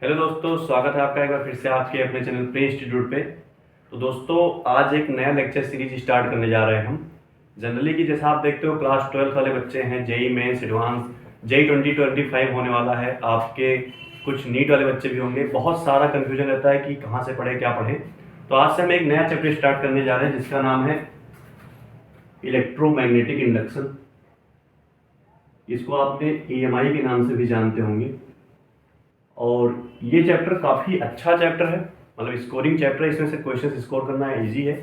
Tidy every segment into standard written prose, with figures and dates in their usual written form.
Hello दोस्तों, स्वागत है आपका एक बार फिर से आपके अपने चैनल प्ले इंस्टीट्यूट पे। तो दोस्तों, आज एक नया लेक्चर सीरीज स्टार्ट करने जा रहे हैं हम। जनरली कि जैसा आप देखते हो, क्लास 12 वाले बच्चे हैं, जेई मेंस एडवांस, जेई 2025 होने वाला है, आपके कुछ नीट वाले बच्चे भी होंगे। बहुत सारा कन्फ्यूजन रहता है कि कहाँ से पढ़े, क्या पढ़े। तो आज से हम एक नया चैप्टर स्टार्ट करने जा रहे हैं जिसका नाम है इलेक्ट्रोमैग्नेटिक इंडक्शन। इसको आपने EMI के नाम से भी जानते होंगे। और ये चैप्टर काफ़ी अच्छा चैप्टर है, मतलब स्कोरिंग चैप्टर है। इसमें से क्वेश्चन स्कोर करना ईजी है।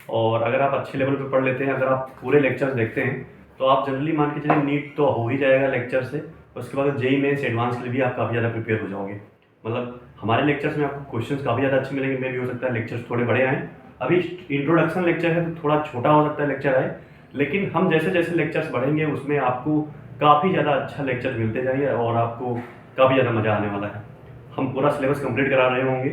और अगर आप अच्छे लेवल पे पढ़ लेते हैं, अगर आप पूरे लेक्चर्स देखते हैं, तो आप जनरली मान के चलिए नीट तो हो ही जाएगा लेक्चर से। उसके बाद जेई मेंस एडवांस के लिए भी आप काफ़ी ज़्यादा प्रिपेयर हो जाओगे। मतलब हमारे लेक्चर्स में आपको क्वेश्चंस काफ़ी ज़्यादा अच्छे मिलेंगे। मे भी हो सकता है लेक्चर्स थोड़े बड़े आएँ। अभी इंट्रोडक्शन लेक्चर है तो थोड़ा छोटा हो सकता है लेक्चर आए, लेकिन हम जैसे जैसे लेक्चर्स बढ़ेंगे उसमें आपको काफ़ी ज़्यादा अच्छा लेक्चर मिलते जाएंगे और आपको काफ़ी ज़्यादा मज़ा आने वाला है। हम पूरा सिलेबस कंप्लीट करा रहे होंगे।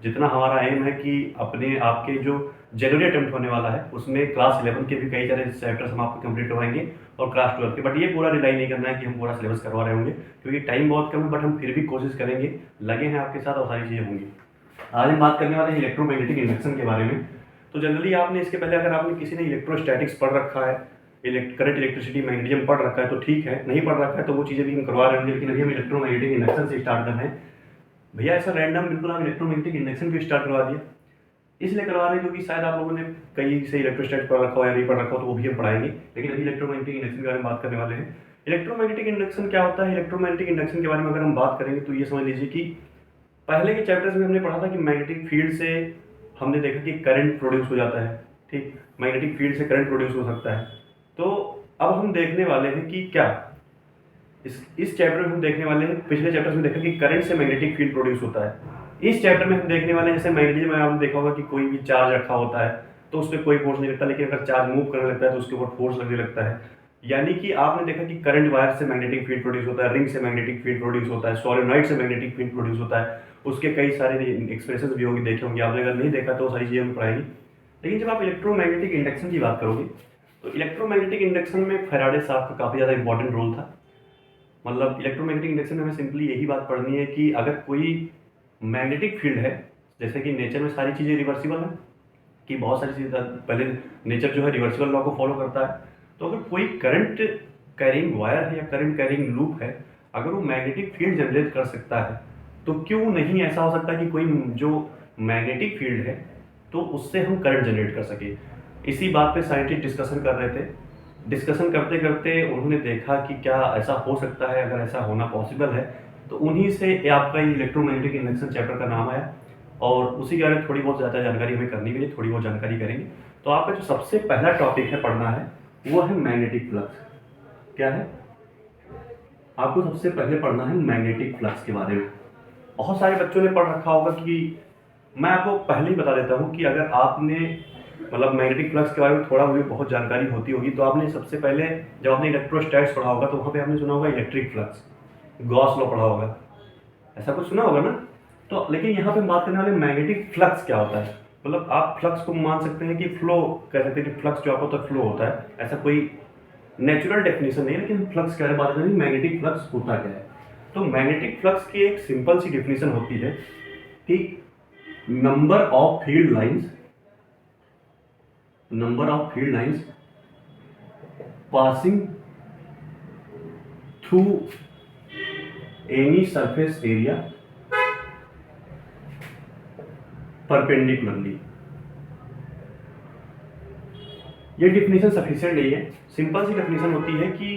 जितना हमारा एम है कि अपने आपके जो जनवरी अटेम्प्ट होने वाला है उसमें क्लास 11 के भी कई सारे चैप्टर्स हम आपको कंप्लीट करवाएंगे और क्लास 12 के। बट ये पूरा रिलाई नहीं करना है कि हम पूरा सिलेबस करवा रहे होंगे, क्योंकि टाइम बहुत कम है। बट हम फिर भी कोशिश करेंगे, लगे हैं आपके साथ और सारी चीज़ें होंगी। आज हम बात करने वाले हैं इलेक्ट्रोमैग्नेटिक इंडक्शन के बारे में। तो जनरली आपने इसके पहले, अगर आपने किसी ने इलेक्ट्रोस्टैटिक्स पढ़ रखा है, करंट, इलेक्ट्रिसिटी, मैग्नेटिज्म पढ़ रखा है तो ठीक है। नहीं पढ़ रखा है तो वो चीज़ें भी हम करवा रहे होंगे। लेकिन अभी हम इलेक्ट्रोमैग्नेटिक इंडक्शन से स्टार्ट कर रहे हैं। भैया ऐसा रैंडम बिल्कुल आप इलेक्ट्रोमैग्नेटिक इंडक्शन भी स्टार्ट करवा दिया, इसलिए करवा रहे हैं क्योंकि शायद आप लोगों ने कहीं से इलेक्ट्रोस्टैटिक पढ़ रखा हो या नहीं पढ़ रखा हो, तो वो भी हम पढ़ाएंगे। लेकिन अभी इलेक्ट्रोमैग्नेटिक इंडक्शन के बारे में बात करने वाले हैं। इलेक्ट्रोमैग्नेटिक इंडक्शन क्या होता है? इलेक्ट्रोमैग्नेटिक इंडक्शन के बारे में अगर हम बात करेंगे तो ये समझ लीजिए कि पहले के चैप्टर्स में हमने पढ़ा था कि मैग्नेटिक फील्ड से हमने देखा कि करंट प्रोड्यूस हो जाता है। ठीक, मैग्नेटिक फील्ड से करंट प्रोड्यूस हो सकता है। तो अब हम देखने वाले हैं कि क्या इस चैप्टर में हम देखने वाले हैं। पिछले चैप्टर में देखा कि करंट से मैग्नेटिक फील्ड प्रोड्यूस होता है। इस चैप्टर में हम देखने वाले हैं जैसे मैग्नेटिज्म में आपने देखा होगा कि कोई भी चार्ज रखा होता है तो उस पर कोई फोर्स नहीं लगता, लेकिन अगर चार्ज मूव करने लगता है तो उसके ऊपर फोर्स लगने लगता है। यानी कि आपने देखा कि करंट वायर से मैग्नेटिक फील्ड प्रोड्यूस होता है, रिंग से मैग्नेटिक फील्ड प्रोड्यूस होता है, सोलेनॉइड से मैग्नेटिक फील्ड प्रोड्यूस होता है। उसके कई सारे एक्सप्रेशन भी होंगे, देखे होंगे आपने। अगर नहीं देखा तो सारी चीज़ें हम पढ़ाएंगे। लेकिन जब आप इलेक्ट्रोमैग्नेटिक इंडक्शन की बात करोगे तो इलेक्ट्रोमैग्नेटिक इंडक्शन में फैराडे साहब का काफ़ी ज़्यादा इंपॉर्टेंट रोल था। मतलब इलेक्ट्रोमैग्नेटिक इंडक्शन में हमें सिंपली यही बात पढ़नी है कि अगर कोई मैग्नेटिक फील्ड है, जैसे कि नेचर में सारी चीज़ें रिवर्सिबल हैं, कि बहुत सारी चीज़ें पहले नेचर जो है रिवर्सिबल लॉ को फॉलो करता है। तो अगर कोई करंट कैरिंग वायर है या करंट कैरिंग लूप है, अगर वो मैग्नेटिक फील्ड जनरेट कर सकता है, तो क्यों नहीं ऐसा हो सकता कि कोई जो मैग्नेटिक फील्ड है तो उससे हम करंट जनरेट कर सके। इसी बात पे साइंटिस्ट डिस्कशन कर रहे थे। डिस्कशन करते करते उन्होंने देखा कि क्या ऐसा हो सकता है। अगर ऐसा होना पॉसिबल है तो उन्हीं से ये आपका ये इलेक्ट्रोमैग्नेटिक इंडक्शन चैप्टर का नाम आया। और उसी के बारे में थोड़ी बहुत ज़्यादा जानकारी हमें करनी भी है, थोड़ी बहुत जानकारी करेंगे। तो आपका जो सबसे पहला टॉपिक है पढ़ना है वो है मैग्नेटिक फ्लक्स। क्या है? आपको सबसे पहले पढ़ना है मैग्नेटिक फ्लक्स के बारे में। बहुत सारे बच्चों ने पढ़ रखा होगा कि मैं आपको पहले ही बता देता हूँ कि अगर आपने मतलब मैग्नेटिक फ्लक्स के बारे में थोड़ा भी बहुत जानकारी होती होगी तो आपने सबसे पहले जब आपने इलेक्ट्रोस्टैट्स पढ़ा होगा तो वहाँ पे आपने सुना होगा इलेक्ट्रिक फ्लक्स, गॉस लॉ पढ़ा होगा, ऐसा कुछ सुना होगा ना। तो लेकिन यहाँ पे हम बात करने वाले मैग्नेटिक फ्लक्स क्या होता है। मतलब आप फ्लक्स को मान सकते हैं कि फ्लो कह सकते हैं कि फ्लक्स जो आपका होता है फ्लो होता है, ऐसा कोई नेचुरल डेफिनेशन नहीं है। लेकिन फ्लक्स क्या है, बात करें मैग्नेटिक फ्लक्स होता क्या है। तो मैग्नेटिक फ्लक्स की एक सिंपल सी डेफिनेशन होती है कि number of field lines passing through any surface area perpendicularly। ये डिफिनेशन सफिशिएंट नहीं है। सिंपल सी डिफिनेशन होती है कि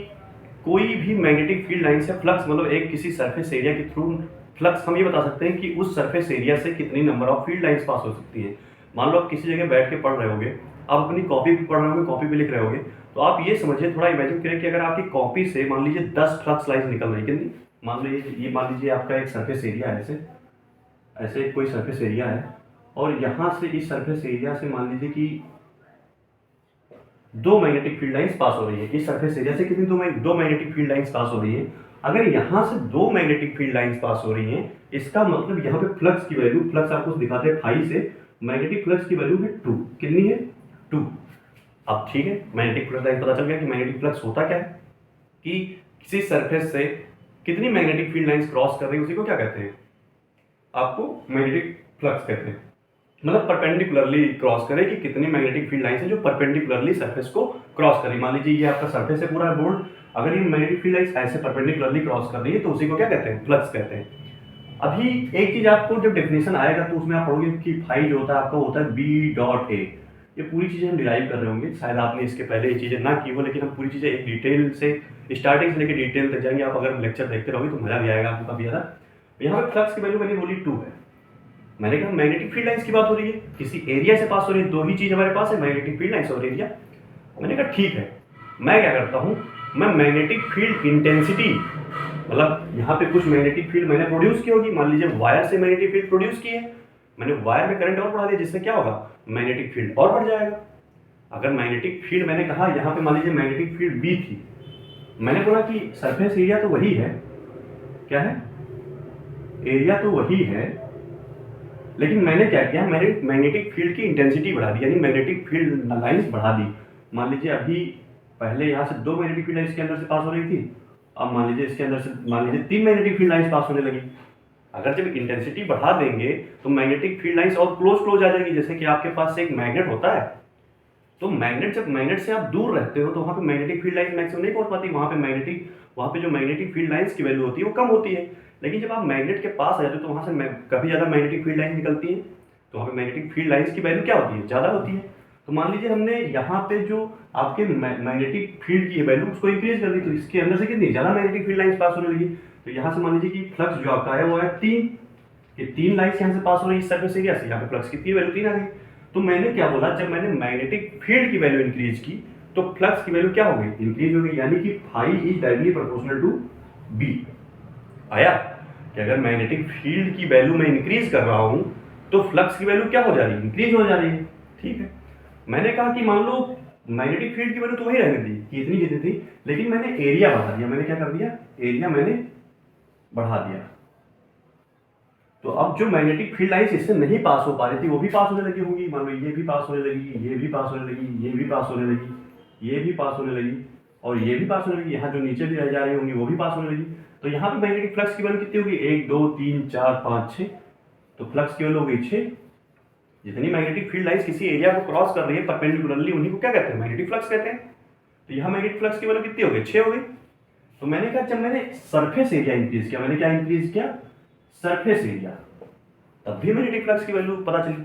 कोई भी मैग्नेटिक फील्ड लाइन से फ्लक्स, मतलब एक किसी सरफेस एरिया के थ्रू फ्लक्स, हम ये बता सकते हैं कि उस सरफेस एरिया से कितनी नंबर ऑफ फील्ड लाइंस पास हो सकती है। मान लो आप किसी जगह बैठ के पढ़ रहे होगे, आप अपनी कॉपी पे पढ़ रहे होंगे, कॉपी पे लिख रहे होगे, तो आप ये समझिए, थोड़ा इमेजिन करें कि अगर आपकी कॉपी से मान लीजिए 10 फ्लक्स लाइंस निकल रही, कितनी? मान लीजिए आपका एक सरफेस एरिया है, ऐसे ऐसे कोई सरफेस एरिया है और यहाँ से इस सरफेस एरिया से मान लीजिए कि 2 मैग्नेटिक फील्ड लाइंस पास हो रही है। इस सरफेस एरिया से कितनी? दो मैग्नेटिक फील्ड लाइंस पास हो रही है। अगर यहाँ से 2 मैग्नेटिक फील्ड लाइंस पास हो रही हैं, इसका मतलब यहाँ पे फ्लक्स की वैल्यू, फ्लक्स आपको दिखाते हैं फाई से, मैग्नेटिक फ्लक्स की वैल्यू है 2। कितनी है? 2। अब ठीक है, मैग्नेटिक फ्लक्स लाइन पता चल गया कि मैग्नेटिक फ्लक्स होता क्या है, कि किसी सरफेस से कितनी मैग्नेटिक फील्ड लाइंस क्रॉस कर रही है उसी को क्या कहते हैं? आपको मैग्नेटिक फ्लक्स कहते हैं। मतलब परपेंडिकुलरली क्रॉस करे कि कितनी मैग्नेटिक फील्ड लाइंस है जो परपेंडिकुलरली सरफेस को क्रॉस करे। मान लीजिए ये आपका सरफेस है पूरा बोर्ड, अगर ये मैग्नेटिक फील्ड लाइंस ऐसे परपेंडिकुलरली क्रॉस कर रही है तो उसी को क्या कहते हैं, फ्लक्स कहते हैं। अभी एक चीज आपको जब डेफिनेशन आएगा तो उसमें आप पढ़ोगे कि फाई जो होता है आपका होता है बी डॉट ए। ये पूरी चीजें हम डिराइव कर रहे होंगे, शायद आपने इसके पहले ये चीजें ना की हो, लेकिन हम पूरी चीजें एक डिटेल से स्टार्टिंग से लेकर डिटेल तक जाएंगे। आप अगर लेक्चर देखते रहोगे तो मजा भी आएगा आपको काफी ज्यादा। यहाँ पे फ्लक्स की वैल्यू मैंने बोली 2 है। मैंने कहा मैग्नेटिक फील्ड लाइंस की बात हो रही है, किसी एरिया से पास हो रही है, दो ही चीज हमारे पास है, मैग्नेटिक फील्ड लाइंस और एरिया। मैंने कहा ठीक है, मैं क्या करता हूं, मैं मैग्नेटिक फील्ड इंटेंसिटी, मतलब यहाँ पे कुछ मैग्नेटिक फील्ड मैंने प्रोड्यूस की होगी, मान लीजिए वायर से मैग्नेटिक फील्ड प्रोड्यूस की है, मैंने वायर में करंट और बढ़ा दिया, जिससे क्या होगा, मैग्नेटिक फील्ड और बढ़ जाएगा। अगर मैग्नेटिक फील्ड मैंने कहा यहाँ पे मान लीजिए मैग्नेटिक फील्ड बी थी, मैंने बोला कि सरफेस एरिया तो वही है, क्या है, एरिया तो वही है, लेकिन मैंने क्या किया, मैंने मैग्नेटिक फील्ड की इंटेंसिटी बढ़ा दी, यानी मैग्नेटिक फील्ड लाइंस बढ़ा दी। मान लीजिए अभी पहले यहाँ से 2 मैग्नेटिक फील्ड लाइंस इसके अंदर से पास हो रही थी, अब मान लीजिए इसके अंदर से मान लीजिए 3 मैग्नेटिक फील्ड लाइंस पास होने लगी। अगर जब इंटेंसिटी बढ़ा देंगे तो मैग्नेटिक फील्ड लाइंस और क्लोज आ जाएगी। जैसे कि आपके पास एक मैग्नेट होता है, तो मैग्नेट जब मैग्नेट से आप दूर रहते हो तो वहाँ पे मैग्नेटिक फील्ड लाइंस मैक्सिमम नहीं पहुंच पाती, वहाँ पे जो मैग्नेटिक फील्ड लाइंस की वैल्यू होती है वो कम होती है। लेकिन जब आप मैग्नेट के पास आ जाते हो तो वहाँ से काफ़ी ज़्यादा मैग्नेटिक फील्ड लाइंस निकलती है, तो वहाँ पे मैग्नेटिक फील्ड लाइंस की वैल्यू क्या होती है, ज़्यादा होती है। तो मान लीजिए हमने यहाँ पे जो आपके मैग्नेटिक फील्ड की वैल्यू उसको इंक्रीज कर दी, तो इसके अंदर से कितनी ज़्यादा मैग्नेटिक फील्ड लाइंस पास होने लगी। तो यहाँ से मान लीजिए कि फ्लक्स जो आपका है वो है 3, ये 3 लाइंस यहाँ से पास हो रही है इस सरफेस एरिया से, यहाँ पे फ्लक्स कितनी वैल्यू 3 आ गई। तो मैंने क्या बोला, जब मैंने मैग्नेटिक फील्ड की वैल्यू इंक्रीज की तो फ्लक्स की वैल्यू क्या हो गई, इंक्रीज हो गई, यानी कि phi is directly proportional to B. आया कि अगर मैग्नेटिक फील्ड की वैल्यू मैं इंक्रीज कर रहा हूं तो फ्लक्स की वैल्यू क्या हो जा रही है, इंक्रीज हो जा रही है। ठीक है, मैंने कहा कि मान लो मैग्नेटिक फील्ड की वैल्यू तो वही रहने दी कि इतनी जितनी थी, लेकिन मैंने एरिया बढ़ा दिया। मैंने क्या कर दिया, एरिया मैंने बढ़ा दिया। तो अब जो मैग्नेटिक फील्ड लाइंस इससे नहीं पास हो पा रही थी वो भी पास होने लगी होंगी। मान लो ये भी पास होने लगी, ये भी पास होने लगी, ये भी पास होने लगी, ये भी पास होने लगी और ये भी पास होने लगी। यहाँ जो नीचे भी रह जा रही होंगी वो भी पास होने लगी। तो यहाँ पे मैग्नेटिक फ्लक्स की वैल्यू कितनी होगी, 1 2 3 4 5 6। तो फ्लक्स की वैल्यू हो गई 6। जितनी मैग्नेटिक फील्ड लाइंस किसी एरिया को क्रॉस कर रही है परपेंडिकुलरली, उन्हीं को क्या कहते हैं, मैग्नेटिक फ्लक्स कहते हैं। तो यहाँ मैग्नेटिक फ्लक्स की वैल्यू कितनी हो गई, 6 हो गई। तो मैंने कहा जब मैंने सरफेस एरिया इंक्रीज किया, मैंने क्या इंक्रीज किया, सरफेस एरिया, तब भी मैग्नेटिक फ्लक्स की वैल्यू पता चली।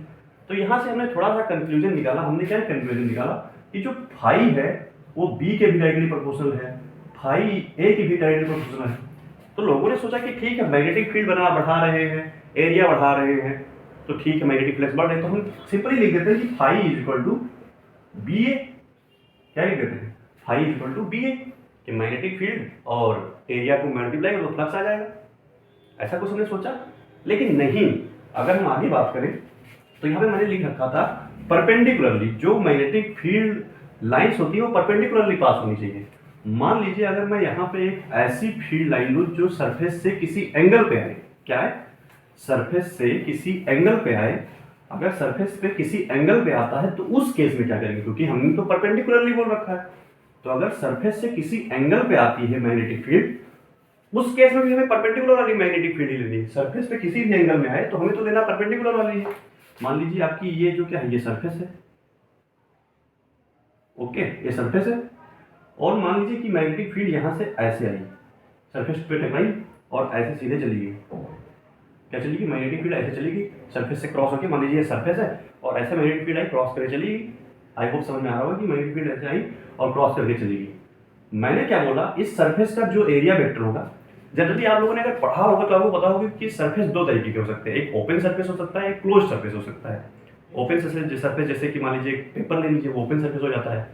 तो यहाँ से हमने थोड़ा सा कंक्लूजन निकाला। हमने क्या कंक्लूजन निकाला कि जो फाई है वो बी के भी डायरेक्टली प्रोपोर्शनल है, फाई ए के भी डायरेक्टली प्रोपोर्शनल है। तो लोगों ने सोचा कि ठीक है मैग्नेटिक फील्ड बढ़ा रहे हैं, एरिया बढ़ा रहे हैं, तो ठीक है मैग्नेटिक फ्लक्स बढ़ रहे हैं, तो हम सिंपली लिख देते हैं कि phi is equal to B A. क्या लिख देते हैं, phi is equal to B A, कि मैग्नेटिक फील्ड और एरिया को मल्टीप्लाई करो तो फ्लक्स आ जाएगा। ऐसा कुछ हमने सोचा, लेकिन नहीं। अगर हम आगे बात करें तो यहाँ पे मैंने लिख रखा था परपेंडिकुलरली जो मैग्नेटिक फील्ड लाइंस होती है वो परपेंडिकुलरली पास होनी चाहिए। मान लीजिए अगर मैं यहाँ पे एक ऐसी फील्ड लाइन लूँ जो सरफेस से किसी एंगल पे आए, क्या है, सरफेस से किसी एंगल पे आए। अगर सरफेस पे किसी एंगल पे आता है तो उस केस में क्या करेंगे, क्योंकि हमने तो परपेंडिकुलरली बोल रखा है। तो अगर सरफेस से किसी एंगल पे आती है मैग्नेटिक फील्ड, उस केस में भी हमें परपेंडिकुलर वाली मैग्नेटिक फील्ड ही लेनी है। सरफेस पे किसी भी एंगल में आए तो हमें तो लेना परपेंडिकुलर वाली है। मान लीजिए आपकी ये जो क्या है, ये सरफेस है, ओके, ये सरफेस है, और मान लीजिए कि मैग्नेटिक फील्ड यहां से ऐसे आई, सरफेस पे टकराई और ऐसे सीधे चली गई। क्या चली गई, मैग्नेटिक फील्ड ऐसे चली गई सरफेस से क्रॉस होकर। मान लीजिए ये सरफेस है और ऐसे मैग्नेटिक फील्ड आई क्रॉस करके चली गई। आई होप समझ में आ रहा होगा कि मैग्नेटिक फील्ड ऐसे आई और क्रॉस करके चली गई। मैंने क्या बोला, इस सरफेस का जो एरिया वेक्टर होगा, जनरली आप लोगों ने अगर पढ़ा होगा तो आपको पता होगा कि सरफेस दो तरीके के हो सकते हैं, एक ओपन सरफेस हो सकता है, एक क्लोज सरफेस हो सकता है। ओपन सरफेस जैसे कि मान लीजिए पेपर ले लीजिए, वो ओपन सरफेस हो जाता है।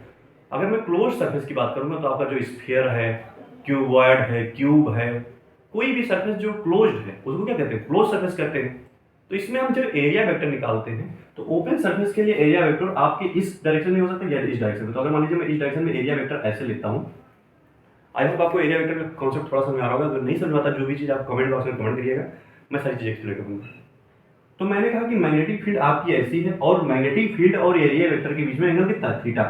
अगर मैं क्लोज सरफेस की बात करूंगा तो आपका जो स्फीयर है, क्यूबॉइड है, क्यूब है, कोई भी सरफेस जो क्लोज्ड है उसको क्या कहते हैं, क्लोज सरफेस कहते हैं। तो इसमें हम जब एरिया वेक्टर निकालते हैं तो ओपन सरफेस के लिए एरिया वेक्टर आपके इस डायरेक्शन में हो सकता है या इस डायरेक्शन में। तो अगर मान लीजिए मैं इस डायरेक्शन में एरिया वेक्टर ऐसे लेता हूँ, आई होप आपको एरिया वेक्टर का कॉन्सेप्ट थोड़ा समझ आ रहा होगा। अगर नहीं समझ आता जो भी चीज़ आप कमेंट बॉक्स में कमेंट करिएगा, मैं सारी चीज़ एक्सप्लेन करूँगा। तो मैंने कहा कि मैग्नेटिक फील्ड आपकी ऐसी है और मैग्नेटिक फील्ड और एरिया वेक्टर के बीच में एंगल कितना है, थीटा।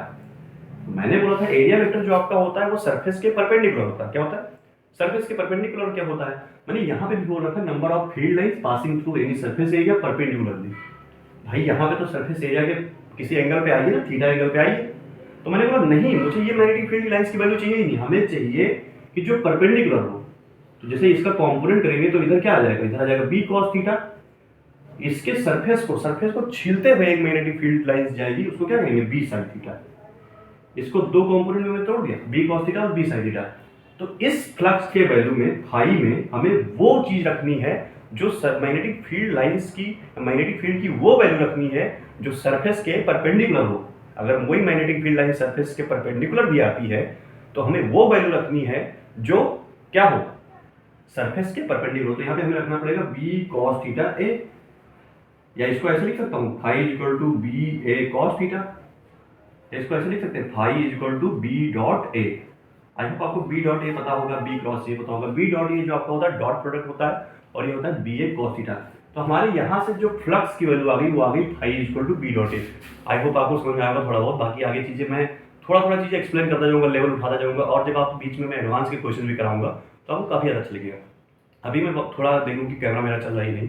तो मैंने बोला था एरिया वेक्टर जो आपका होता है वो सरफेस के परपेंडिकुलर होता है। क्या होता है, सरफेस के परपेंडिकुलर क्या होता है, मैंने यहाँ पे भी बोल रखा है number of field lines passing through any surface area perpendicularly. भाई यहाँ पे तो सरफेस एरिया के किसी एंगल पे आई है ना, थीटा एंगल पे आई है, तो मैंने बोला नहीं मुझे ये मैग्नेटिक फील्ड लाइंस की वैल्यू चाहिए ही नहीं, हमें चाहिए कि जो परपेंडिकुलर हो। तो जैसे इसका कॉम्पोनेंट करेंगे तो इधर क्या आ जाएगा, इधर आ जाएगा बी कॉस थीटा। इसके सरफेस को छीलते हुए एक मैग्नेटिक फील्ड लाइंस जाएगी, उसको क्या कहेंगे, बी साइन थीटा। इसको दो कंपोनेंट में तोड़ दिया, बी कॉस थीटा और बी साइन थीटा। तो इस फ्लक्स के वैल्यू में फाई में हमें वो चीज रखनी है जो मैग्नेटिक फील्ड लाइंस की, मैग्नेटिक फील्ड की वो वैल्यू रखनी है जो सरफेस के परपेंडिकुलर हो। अगर वही मैग्नेटिक फील्ड लाइन सरफेस के परपेंडिकुलर भी आती है तो हमें वो वैल्यू रखनी है जो क्या हो, सरफेस के परपेंडिकुलर। तो यहाँ पे हमें रखना पड़ेगा बी कॉस थीटा ए, या इसको ऐसे लिख सकता हूँ phi is equal to B A cos theta. इसको ऐसे लिख सकते हैं phi is equal to B dot A. I hope आपको बी डॉट ए पता होगा, बी क्रॉस ए पता होगा। बी डॉट ए जो आपका होता है डॉट प्रोडक्ट होता है, और ये होता है बी ए कॉस थीटा। तो हमारे यहाँ से जो फ्लक्स की वैल्यू आ गई वो आ गई phi is equal to B dot A. I hope आपको समझ में आएगा थोड़ा बहुत, बाकी आगे चीजें मैं थोड़ा चीजें एक्सप्लेन करता जाऊंगा, लेवल उठाता जाऊंगा, और जब आप बीच में मैं एडवांस के क्वेश्चन भी कराऊंगा तो आपको काफी अच्छा लगेगा। अभी मैं थोड़ा देखूँ कि कैमरा मेरा चल रहा ही नहीं।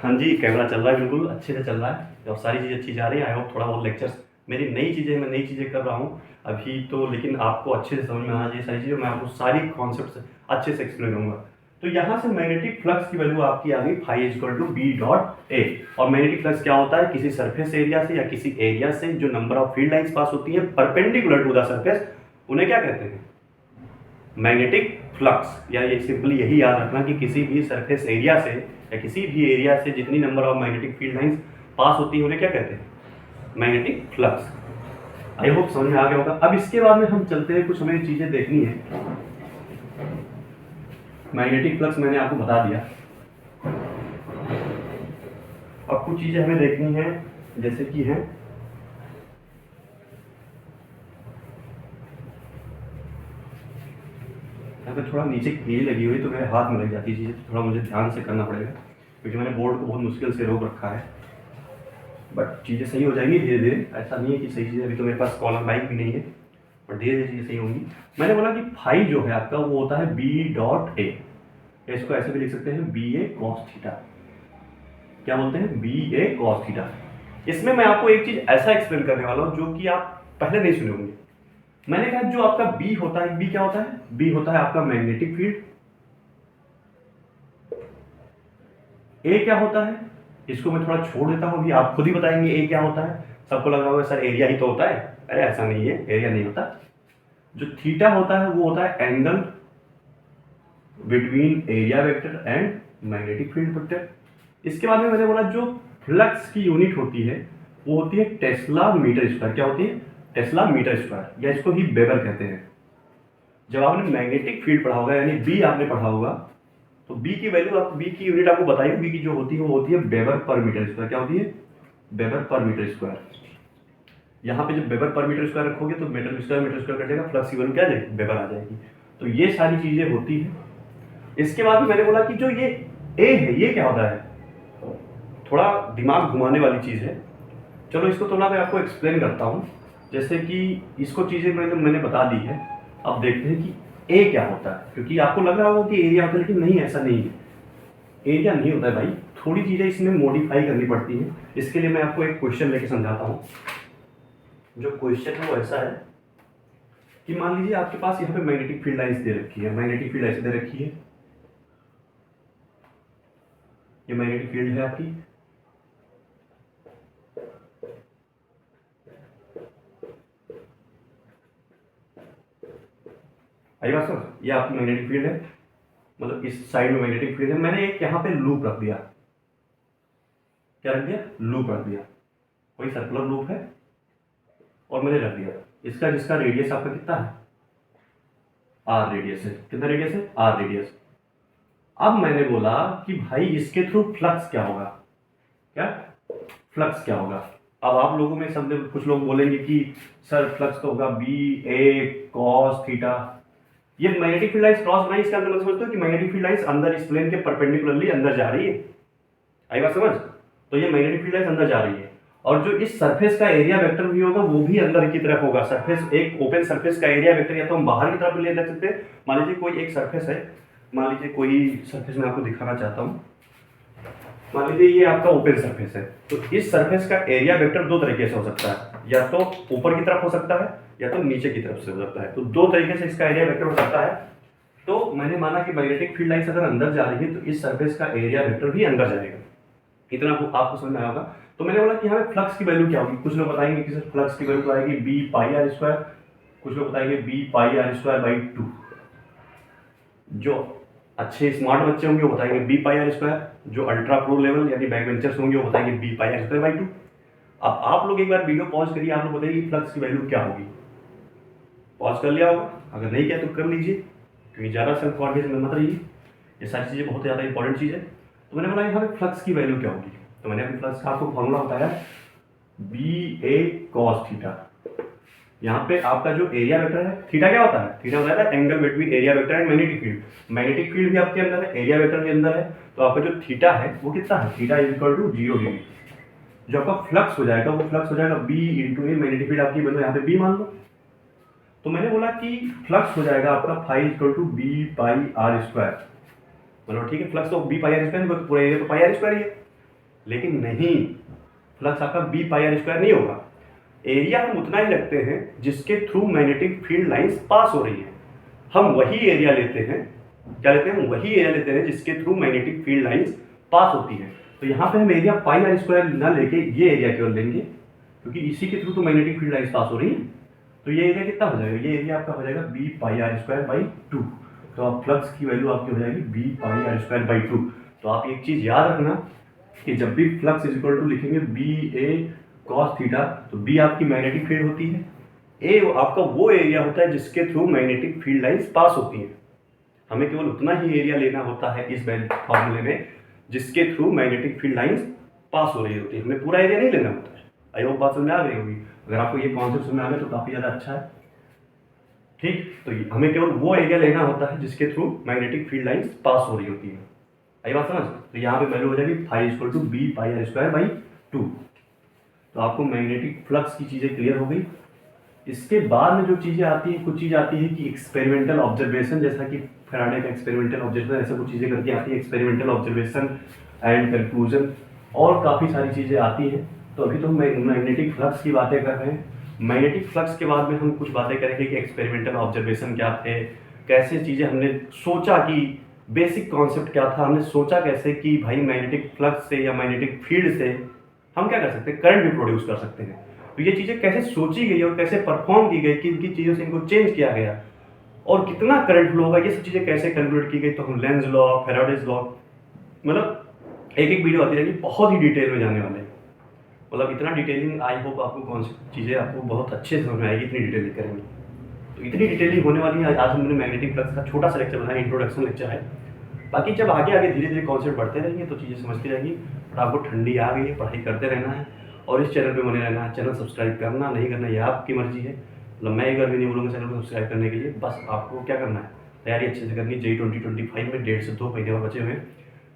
हाँ जी, कैमरा चल रहा है, बिल्कुल अच्छे से चल रहा है और सारी चीज़ें अच्छी जा रही है। आई होप थोड़ा बहुत लेक्चर्स मेरी नई चीज़ें, मैं नई चीज़ें कर रहा हूँ अभी तो, लेकिन आपको अच्छे से समझ में आना चाहिए सारी चीज़ें। मैं आपको सारी कॉन्सेप्ट्स अच्छे से एक्सप्लेन करूँगा। तो यहाँ से मैग्नेटिक फ्लक्स की वैल्यू आपकी आ गई phi is equal to B dot A. और मैग्नेटिक फ्लक्स क्या होता है, किसी सरफेस एरिया से या किसी एरिया से जो number of field lines pass होती है परपेंडिकुलर टू द सरफेस, उन्हें क्या कहते हैं, मैग्नेटिक फ्लक्स। या ये सिंपली यही याद रखना कि किसी भी सरफेस एरिया से या किसी भी एरिया से जितनी number of magnetic field lines pass होती है उन्हें क्या कहते हैं, मैग्नेटिक फ्लक्स। आई होप समझ में आ गया होगा। अब इसके बाद में हम चलते हैं, कुछ हमें चीजें देखनी है। मैग्नेटिक फ्लक्स मैंने आपको बता दिया, अब कुछ चीजें हमें देखनी है, जैसे कि है यहाँ पे थोड़ा नीचे कील लगी हुई तो मेरे हाथ में लग जाती है चीज़ें, तो थोड़ा मुझे ध्यान से करना पड़ेगा क्योंकि मैंने बोर्ड को बहुत मुश्किल से रोक रखा है। बट चीज़ें सही हो जाएंगी धीरे धीरे, ऐसा नहीं है कि सही चीज़ें, अभी तो मेरे पास कॉलर माइक भी नहीं है, बट धीरे धीरे चीज़ें सही होंगी। मैंने बोला कि फाई जो है आपका वो होता है बी डॉट ए, इसको ऐसे भी लिख सकते हैं बी ए कॉस थीटा। क्या बोलते हैं, बी ए कॉस थीटा। इसमें मैं आपको एक चीज़ ऐसा एक्सप्लेन करने वाला हूँ जो कि आप पहले नहीं सुने होंगे। मैंने कहा जो आपका बी होता है, बी क्या होता है, बी होता है आपका मैग्नेटिक फील्ड। ए क्या होता है, इसको मैं थोड़ा छोड़ देता हूं, अभी आप खुद ही बताएंगे ए क्या होता है। सबको लगा होगा सर एरिया ही तो होता है, अरे ऐसा नहीं है, एरिया नहीं होता। जो थीटा होता है वो होता है angle between area vector and magnetic field vector. इसके बाद में मैंने बोला जो फ्लक्स की यूनिट होती है वो होती है टेस्ला मीटर स्क्वायर। क्या होती है, टेस्ला मीटर स्क्वायर, या इसको ही वेबर कहते हैं। जब आपने मैग्नेटिक फील्ड पढ़ा होगा यानी बी आपने पढ़ा होगा तो बी की वैल्यू, आप बी की यूनिट आपको बताइए, बी की जो होती है वो होती है वेबर पर मीटर स्क्वायर। क्या होती है, वेबर पर मीटर स्क्वायर। यहाँ पे जब वेबर पर मीटर स्क्वायर रखोगे तो मीटर स्क्वायर कट जाएगा, फ्लक्स की वैल्यू क्या आ जाएगी, वेबर आ जाएगी। तो ये सारी चीजें होती है। इसके बाद में मैंने बोला कि जो ये ए है ये क्या होता है, थोड़ा दिमाग घुमाने वाली चीज है। चलो इसको थोड़ा मैं आपको एक्सप्लेन करता हूँ। जैसे कि इसको चीजें मैंने बता दी है, अब देखते हैं कि ए क्या होता है, क्योंकि आपको लग रहा होगा कि एरिया होता है, लेकिन नहीं, ऐसा नहीं है, एरिया नहीं होता है भाई। थोड़ी चीजें इसमें मॉडिफाई करनी पड़ती है। इसके लिए मैं आपको एक क्वेश्चन लेके समझाता हूँ। जो क्वेश्चन है वो ऐसा है कि मान लीजिए आपके पास यहाँ पे मैग्नेटिक फील्ड लाइंस दे रखी है, मैग्नेटिक फील्ड ऐसे दे रखी है, ये मैग्नेटिक फील्ड है आपकी, आई बात समझ, ये आपकी मैग्नेटिक फील्ड है, मतलब इस साइड में मैग्नेटिक फील्ड है। मैंने एक यहाँ पे लूप रख दिया, क्या रख दिया, लूप रख दिया, कोई सर्कुलर लूप है और मैंने रख दिया इसका, जिसका रेडियस आपका कितना है, आर रेडियस है। कितना रेडियस है, आर रेडियस। अब मैंने बोला कि भाई इसके थ्रू फ्लक्स क्या होगा, क्या फ्लक्स क्या होगा। अब आप लोगों में सब कुछ लोग बोलेंगे कि सर फ्लक्स तो होगा बी ए कॉस थीटा। ये मैग्नेटिक फील्ड लाइंस क्रॉस बनाई, इसका मतलब समझते हो कि मैग्नेटिक फील्ड लाइंस अंदर इस प्लेन के परपेंडिकुलरली अंदर जा रही है, आई बात समझ। तो ये मैग्नेटिक फील्ड लाइंस अंदर जा रही है और जो इस सरफेस का एरिया वेक्टर भी होगा वो भी अंदर की तरफ होगा। सरफेस, एक ओपन सरफेस का एरिया वेक्टर या तो हम बाहर की तरफ ले सकते हैं। मान लीजिए कोई एक सरफेस है, मान लीजिए कोई सरफेस मैं आपको दिखाना चाहता हूँ। मान लीजिए ये आपका ओपन सरफेस है, तो इस सरफेस का एरिया वेक्टर दो तरीके से हो सकता है, या तो ऊपर की तरफ हो सकता है या तो नीचे की तरफ से हो सकता है। तो दो तरीके से इसका एरिया वेक्टर हो सकता है। तो मैंने माना कि मैग्नेटिक फील्ड लाइंस अगर अंदर जा रही है तो इस सरफेस का एरिया वेक्टर भी अंदर जाएगा। इतना आपको समझ में आया होगा। तो मैंने बोला कि हमें फ्लक्स की वैल्यू क्या होगी। कुछ लोग बताएंगे कि सर फ्लक्स की वैल्यू तो आएगी बी पाई आर स्क्वायर, कुछ लोग बताएंगे B pi r square by 2। जो अच्छे स्मार्ट बच्चे होंगे वो बताएंगे बी पाई आर स्क्वायर, जो अल्ट्रा प्रो लेवल यानी बैक बेंचर्स होंगे वो बताएंगे B pi r square by 2। अब आप लोग एक बार वीडियो पॉज करिए, आप लोग बताइए फ्लक्स की वैल्यू क्या होगी। पॉज कर लिया होगा, अगर नहीं किया तो कर लीजिए, क्योंकि ज़्यादा सेल्फ कॉन्फिडेंस में मत रहिए। ये सारी चीज़ें बहुत ज़्यादा इंपॉर्टेंट चीज़ है। तो मैंने बोला हमें फ्लक्स की वैल्यू क्या होगी। तो मैंने अपनी फ्लक्स का आपको फॉर्मूला बताया, बी ए कॉस थीटा। यहाँ पे आपका जो एरिया वेक्टर है, थीटा क्या होता है, थीटा होता है angle between area vector and magnetic field. Magnetic field भी आपके अंदर है, एरिया वेक्टर भी अंदर है, तो आपका जो थीटा है वो कितना है, theta is equal to 0 degree. जो आपका फ्लक्स हो जाएगा वो फ्लक्स हो जाएगा B into A, magnetic field आपकी बनो यहाँ पे बी मान लो। तो मैंने बोला कि फ्लक्स हो जाएगा आपका phi equal to B pi r square. मतलब ठीक है, फ्लक्स तो बी पाई आर स्क्वायर, पूरा एरिया तो पाई आर स्क्वायर ही है। लेकिन नहीं, फ्लक्स आपका बी पाई आर स्क्वायर नहीं होगा। एरिया हम उतना ही रखते हैं जिसके थ्रू मैग्नेटिक फील्ड लाइंस पास हो रही हैं। हम वही एरिया लेते हैं, क्या लेते हैं, हम वही एरिया लेते हैं जिसके through magnetic field lines pass होती हैं। तो यहाँ पे हम एरिया पाई आर स्क्वायर ना लेके ये एरिया केवल लेंगे, क्योंकि इसी के थ्रू तो मैग्नेटिक फील्ड लाइंस पास हो रही है। तो ये एरिया कितना हो जाएगा, ये एरिया आपका हो जाएगा B pi r square by 2। तो आप फ्लक्स की वैल्यू आपकी हो जाएगी B pi r square by 2। तो आप एक चीज़ याद रखना कि जब भी फ्लक्स इज इक्वल टू लिखेंगे बी ए कॉस थीटा, तो बी आपकी मैग्नेटिक फील्ड होती है, ए आपका वो एरिया होता है जिसके through magnetic field lines pass होती हैं। हमें केवल उतना ही एरिया लेना होता है इस फॉर्मूले में जिसके थ्रू मैग्नेटिक फील्ड लाइंस पास हो रही होती है। हमें पूरा एरिया नहीं लेना होता है। आई होप बात समझ में आ गई होगी। अगर आपको ये कॉन्सेप्ट समझ में आ गया तो काफ़ी ज़्यादा अच्छा है। ठीक, तो हमें केवल वो एरिया लेना होता है जिसके थ्रू मैग्नेटिक फील्ड लाइंस पास हो रही होती है। आई बात समझ। तो यहाँ पे वैल्यू हो जाएगी phi equal to B pi r square by 2। तो आपको मैग्नेटिक फ्लक्स की चीज़ें क्लियर हो गई। इसके बाद में जो चीज़ें आती हैं, कुछ चीज़ आती है कि एक्सपेरिमेंटल ऑब्जर्वेशन, जैसा कि फैराडे का एक्सपेरिमेंटल ऑब्जर्वेशन, ऐसा कुछ चीज़ें करके आती है, एक्सपेरिमेंटल ऑब्जर्वेशन एंड कंक्लूजन, और काफ़ी सारी चीज़ें आती हैं। तो अभी तो हम मैग्नेटिक फ्लक्स की बातें कर रहे हैं। मैग्नेटिक फ्लक्स के बाद में हम कुछ बातें करेंगे कि एक्सपेरिमेंटल ऑब्जर्वेशन क्या थे, कैसे चीज़ें हमने सोचा कि बेसिक कॉन्सेप्ट क्या था, हमने सोचा कैसे कि भाई मैग्नेटिक फ्लक्स से या मैग्नेटिक फील्ड से हम क्या कर सकते हैं, करंट भी प्रोड्यूस कर सकते हैं। तो ये चीज़ें कैसे सोची गई और कैसे परफॉर्म की गई, किन किन चीज़ों से इनको चेंज किया गया और कितना करंट फ्लो होगा, ये सब चीज़ें कैसे कैलकुलेट की गई। तो हम लेंज लॉ, फैराडेज लॉ, मतलब एक एक वीडियो आती रहेगी, बहुत ही डिटेल में जाने वाले हैं। मतलब इतना डिटेलिंग, आई होप आपको कौन सी चीज़ें आपको बहुत अच्छे से समझ में आएगी, इतनी डिटेलिंग करेंगे। तो इतनी डिटेलिंग होने वाली है। आज हमने मैग्नेटिक फ्लक्स का छोटा सा लेक्चर बनाया, इंट्रोडक्शन लेक्चर है। बाकी जब आगे आगे धीरे धीरे कॉन्सेप्ट बढ़ते रहेंगे तो चीज़ें समझती रहेंगी। और आपको ठंडी आ गई है, पढ़ाई करते रहना है और इस चैनल पे बने रहना है। चैनल सब्सक्राइब करना नहीं करना ये आपकी मर्जी है। मतलब मैं एक बार भी नहीं बोलूँगा चैनल को सब्सक्राइब करने के लिए। बस आपको क्या करना है, तैयारी अच्छे से करनी। JEE 2025 में 1.5 से 2 महीने और बचे हुए हैं,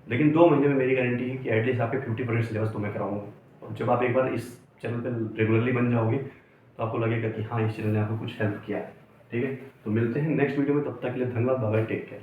लेकिन 2 महीने में मेरी गारंटी है कि एटलीस्ट आपके 50% सिलेबस तो मैं कराऊंगा। और जब आप एक बार इस चैनल पर रेगुलरली बन जाओगे तो आपको लगेगा कि हाँ, इस चैनल ने आपको कुछ हेल्प किया है। ठीक है, तो मिलते हैं नेक्स्ट वीडियो में। तब तक के लिए धन्यवाद, बाय बाय, टेक केयर।